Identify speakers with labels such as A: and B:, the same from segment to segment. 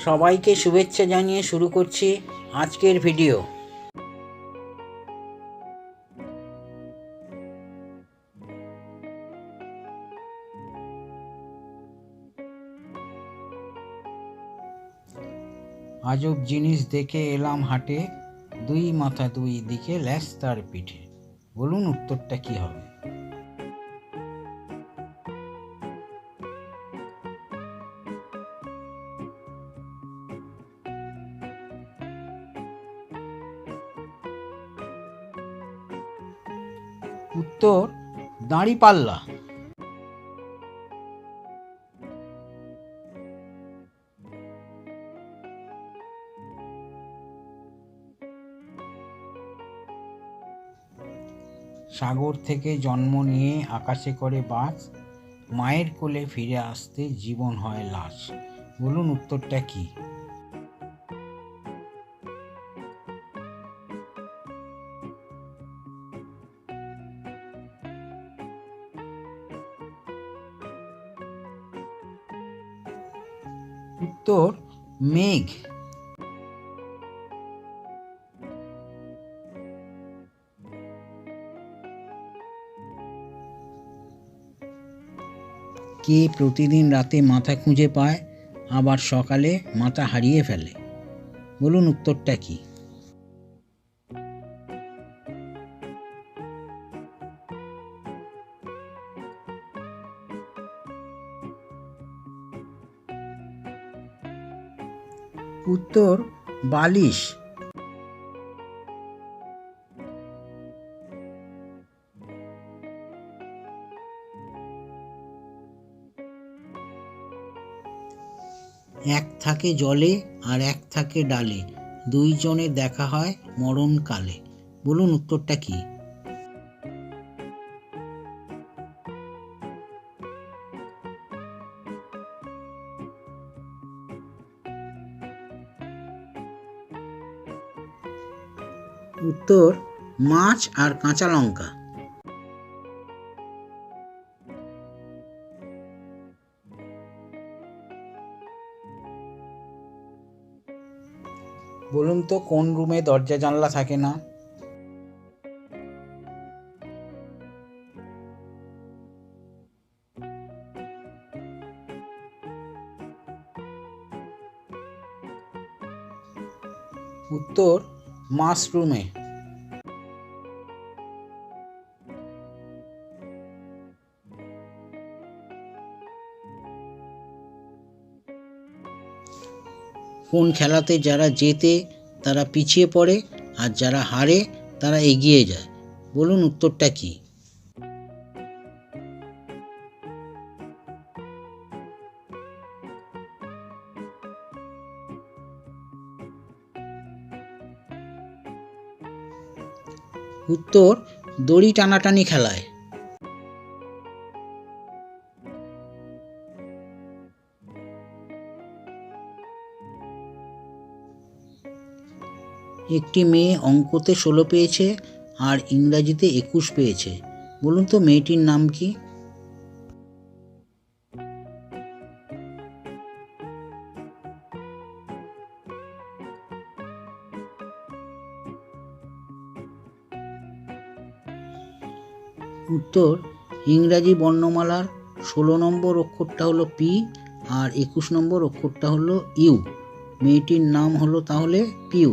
A: সবাইকে শুভেচ্ছা জানিয়ে শুরু করছি আজকের ভিডিও। আজব জিনিস দেখে এলাম হাটে, দুই মাথা দুই দিকে ল্যাস তার পিঠে। বলুন উত্তরটা কি হবে? উত্তর দাঁড়িপাল্লা। সাগর থেকে জন্ম নিয়ে আকাশে করে বাস, মায়ের কোলে ফিরে আসতে জীবন হয় লাশ। বলুন উত্তরটা কি? উত্তর মেঘ। কে প্রতিদিন রাতে মাথা খুঁজে পায়, আবার সকালে মাথা হারিয়ে ফেলে? বলুন উত্তরটা কি? উত্তর বালিশ। এক থাকে জলে আর এক থাকে ডালে, দুইজনে দেখা হয় মরণকালে। বলুন উত্তরটা কি? উত্তর মাছ আর কাঁচা লঙ্কা। বলুন তো কোন রুমে দরজা জানলা থাকে না? উত্তর মাশরুমে। কোন খেলাতে যারা জেতে তারা পিছিয়ে পড়ে, আর যারা হারে তারা এগিয়ে যায়? বলুন উত্তরটা কি? উত্তর দড়ি টানাটানি খেলায়। একটি মেয়ে অঙ্কতে 16 পেয়েছে আর ইংরাজিতে 21 পেয়েছে। বলুন তো মেয়েটির নাম কি? উত্তর ইংরাজি বর্ণমালার 16 নম্বর অক্ষরটা হলো পি, আর 21 নম্বর অক্ষরটা হলো ইউ। মেয়েটির নাম হলো তাহলে পিউ।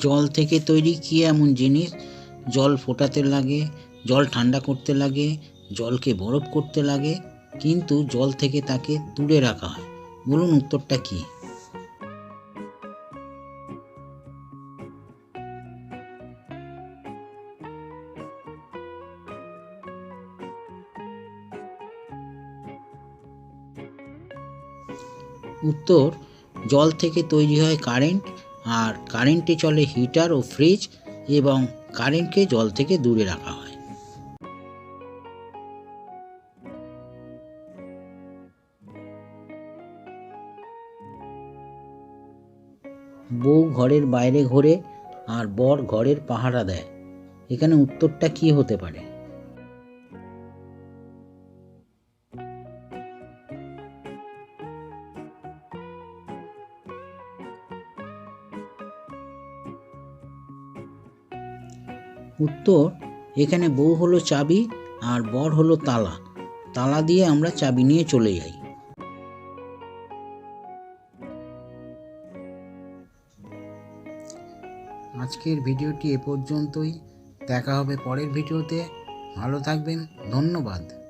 A: জল থেকে তৈরি কি এমন জিনিস জল ফোটাতে লাগে, জল ঠান্ডা করতে লাগে, জলকে বরফ করতে লাগে, কিন্তু জল থেকে তাকে দূরে রাখা হয়? বলুন উত্তরটা কি? উত্তর জল থেকে তৈরি হয় কারেন্ট, আর কারেন্টে চলে হিটার ও ফ্রিজ, এবং কারেন্টকে জল থেকে দূরে রাখা হয়। বউ ঘরের বাইরে ঘোরে আর বর ঘরের পাহারা দেয়। এখানে উত্তরটা কি হতে পারে? উত্তর, এখানে বউ হলো চাবি আর বর হলো তালা। তালা দিয়ে আমরা চাবি নিয়ে চলে যাই। আজকের ভিডিওটি এ পর্যন্তই। দেখা হবে পরের ভিডিওতে। ভালো থাকবেন। ধন্যবাদ।